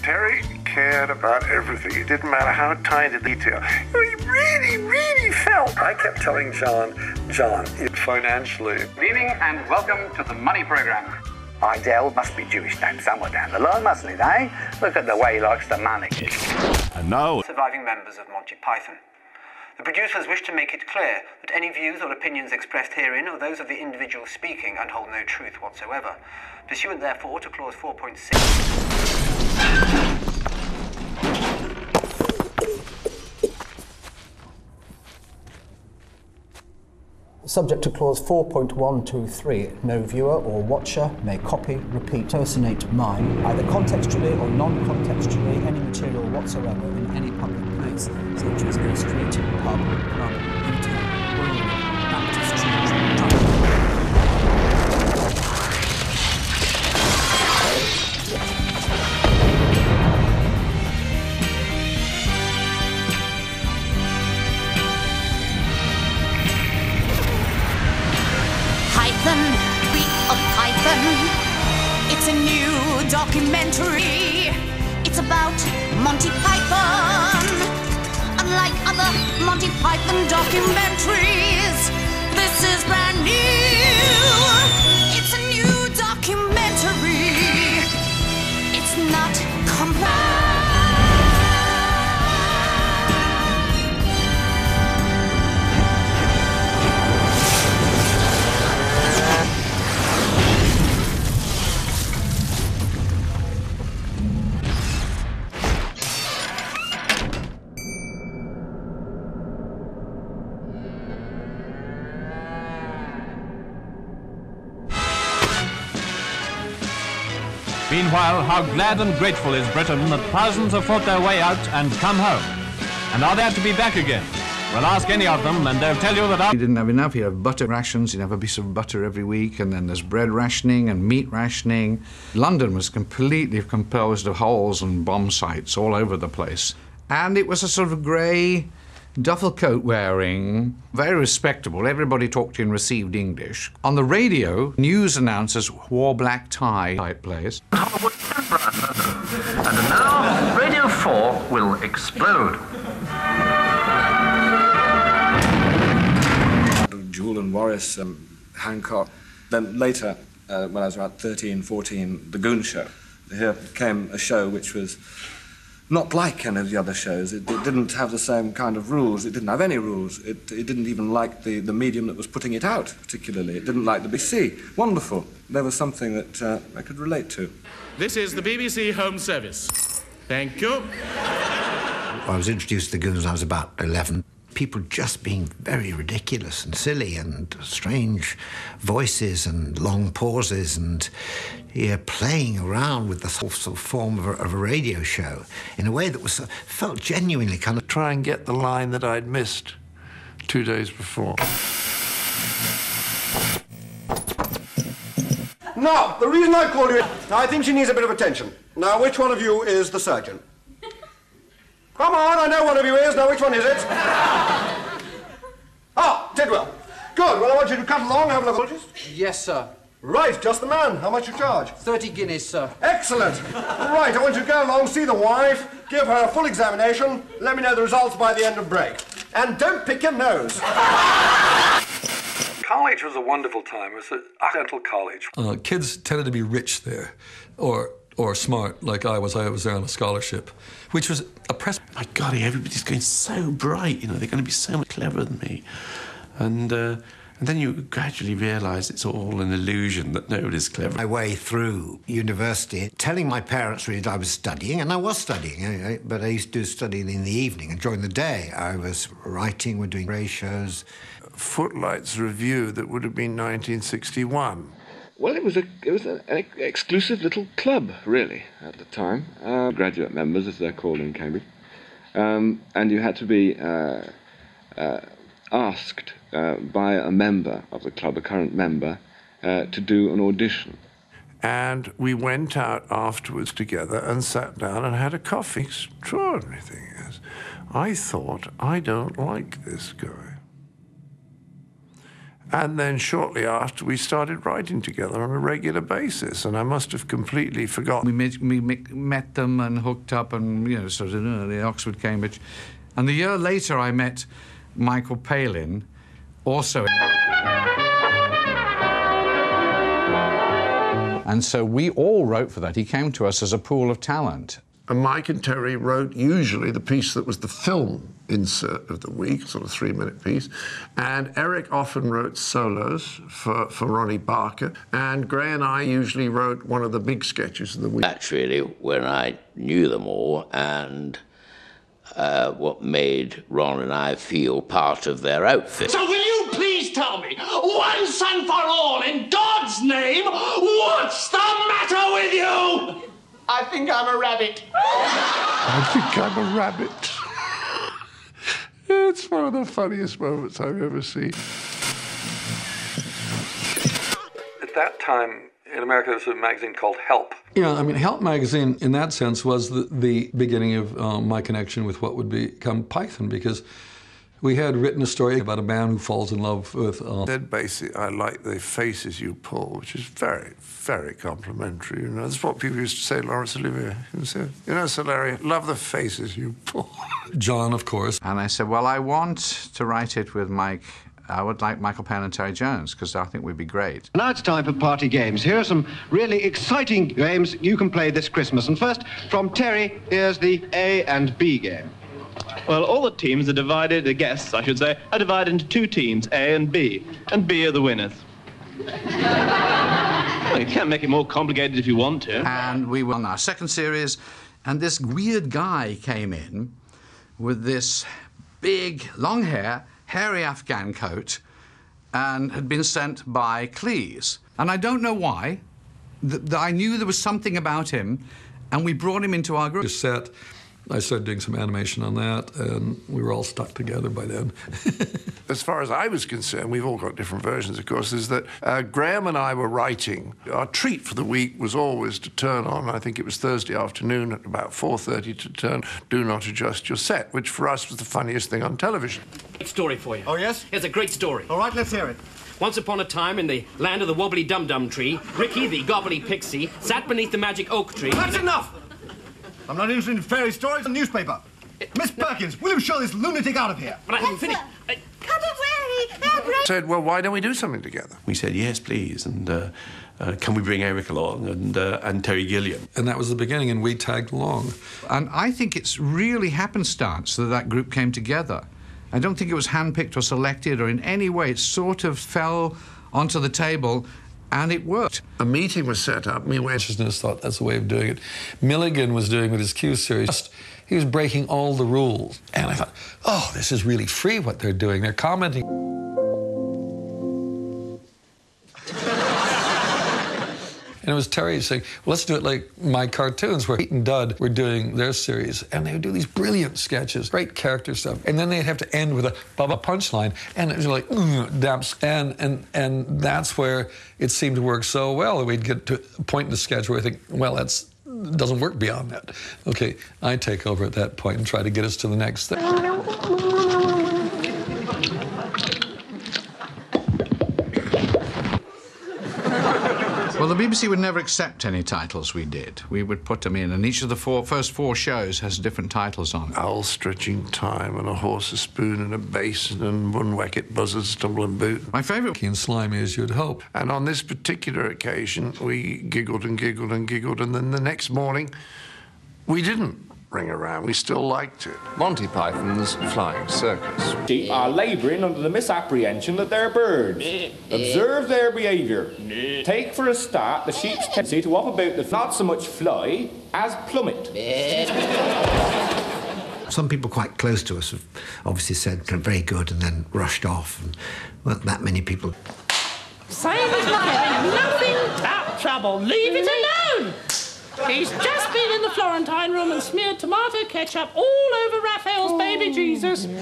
Terry cared about everything. It didn't matter how tiny the detail. He really felt. I kept telling John, financially. Good evening and welcome to the Money Programme. Idell must be Jewish name somewhere down the line, mustn't it, eh? Look at the way he likes the money. And now... Surviving members of Monty Python. The producers wish to make it clear that any views or opinions expressed herein are those of the individual speaking and hold no truth whatsoever. Pursuant therefore to clause 4.6... Subject to clause 4.123, no viewer or watcher may copy, repeat, personate, mime, either contextually or non-contextually, any material whatsoever in any public place, such as a street, pub, club, hotel, brewery, Baptist church, It's a new documentary. It's about Monty Python. Unlike other Monty Python documentaries, this is brand new. It's a new documentary. It's not complex. Meanwhile, how glad and grateful is Britain that thousands have fought their way out and come home. And are there to be back again? Well, ask any of them and they'll tell you that... You didn't have enough. You have butter rations. You'd have a piece of butter every week, and then there's bread rationing and meat rationing. London was completely composed of holes and bomb sites all over the place. And it was a sort of grey duffel coat wearing, very respectable. Everybody talked in received English. On the radio, news announcers wore black tie type place. And now, Radio 4 will explode. Jewel and Morris, Hancock. Then later, when I was about 13, 14, The Goon Show. Here came a show which was not like any of the other shows. It didn't have the same kind of rules. It didn't have any rules. It didn't even like the medium that was putting it out, particularly. It didn't like the BBC. Wonderful. There was something that I could relate to. This is the BBC Home Service. Thank you. I was introduced to the Goons when I was about 11. People just being very ridiculous and silly and strange voices and long pauses and playing around with the sort of form of a radio show in a way that was felt genuinely kind of... Try and get the line that I'd missed 2 days before. Now, the reason I called you... I think she needs a bit of attention. Now, which one of you is the surgeon? Come on, I know one of you is. Now, which one is it? Ah, Tidwell. Good. Well, I want you to cut along, have a look. Yes, sir. Right, just the man. How much you charge? 30 guineas, sir. Excellent. Right, I want you to go along, see the wife, give her a full examination, let me know the results by the end of break. And don't pick your nose. College was a wonderful time. It was an occidental college. Kids tended to be rich there, or smart, like I was. I was there on a scholarship, which was oppressive. My God, everybody's going so bright, you know, they're going to be so much cleverer than me. And then you gradually realise it's all an illusion, that nobody's clever. My way through university, telling my parents really that I was studying, and I was studying, but I used to do studying in the evening, and during the day I was writing, we're doing ratios. Footlights Review that would have been 1961. Well, it was an exclusive little club, really, at the time. Graduate members, as they're called in Cambridge. And you had to be asked by a member of the club, a current member, to do an audition. And we went out afterwards together and sat down and had a coffee. Extraordinary thing is, I thought, I don't like this guy. And then shortly after, we started writing together on a regular basis, and I must have completely forgotten. We met them and hooked up and, you know, sort of the Oxford, Cambridge. And the year later, I met Michael Palin, also. And so we all wrote for that. He came to us as a pool of talent. And Mike and Terry wrote usually the piece that was the film insert of the week, sort of 3-minute piece. And Eric often wrote solos for Ronnie Barker. And Gray and I usually wrote one of the big sketches of the week. That's really when I knew them all and what made Ron and I feel part of their outfit. So will you please tell me, once and for all, in God's name, what's the matter with you? I think I'm a rabbit. I think I'm a rabbit. It's one of the funniest moments I've ever seen. At that time, in America, there was a magazine called Help. Yeah, I mean, Help magazine, in that sense, was the beginning of my connection with what would become Python, because we had written a story about a man who falls in love with... Then basically, I like the faces you pull, which is very, very complimentary. You know, that's what people used to say, Laurence Olivier. You know, Sir Larry, love the faces you pull. John, of course. And I said, well, I want to write it with Mike. I would like Michael Palin and Terry Jones, because I think we'd be great. Now it's time for party games. Here are some really exciting games you can play this Christmas. And first, from Terry, here's the A and B game. Well, all the teams are divided, the guests, I should say, are divided into 2 teams, A and B are the winners. Well, you can't make it more complicated if you want to. And we won our second series, and this weird guy came in with this big, long hair, hairy Afghan coat, and had been sent by Cleese. And I don't know why. I knew there was something about him, and we brought him into our group. Set. I started doing some animation on that, and we were all stuck together by then. As far as I was concerned, we've all got different versions, of course, is that Graham and I were writing. Our treat for the week was always to turn on, I think it was Thursday afternoon at about 4:30, to turn Do Not Adjust Your Set, which for us was the funniest thing on television. Great story for you. Oh, yes? Here's a great story. All right, let's hear it. Once upon a time, in the land of the wobbly dum-dum tree, Ricky, the gobbly pixie, sat beneath the magic oak tree. That's enough! I'm not interested in fairy stories and newspaper. Miss Perkins, will you show this lunatic out of here? But I haven't finished. Said, well, why don't we do something together? We said, yes, please, and can we bring Eric along and Terry Gilliam? And that was the beginning, and we tagged along. And I think it's really happenstance that that group came together. I don't think it was handpicked or selected or in any way. It sort of fell onto the table, and it worked. A meeting was set up. We went. Thought that's the way of doing it. Milligan was doing with his Q series. He was breaking all the rules. And I thought, oh, this is really free what they're doing. They're commenting. And it was Terry saying, well, let's do it like my cartoons, where Pete and Dud were doing their series. And they would do these brilliant sketches, great character stuff. And then they'd have to end with a Bubba punchline. And it was like, damps. And that's where it seemed to work so well that we'd get to a point in the sketch where I think, well, that's doesn't work beyond that. Okay, I take over at that point and try to get us to the next thing. Well, the BBC would never accept any titles we did. We would put them in, and each of the first four shows has different titles on it. Owl Stretching Time, and A Horse, a Spoon, and a Basin, and One Wacket Buzzard, Stumble and Boot. My favourite... And slimy as you'd hope. And on this particular occasion, we giggled and giggled and giggled, and then the next morning, we didn't ring around. We still liked it. Monty Python's Flying Circus. Sheep are labouring under the misapprehension that they're birds. Observe their behaviour. Take for a start the sheep's tendency to hop about the not so much fly as plummet. Some people quite close to us have obviously said very good and then rushed off, and weren't that many people. Same as mine. Nothing but trouble. Leave it alone. He's just been in the Florentine room and smeared tomato ketchup all over Raphael's baby Jesus. Put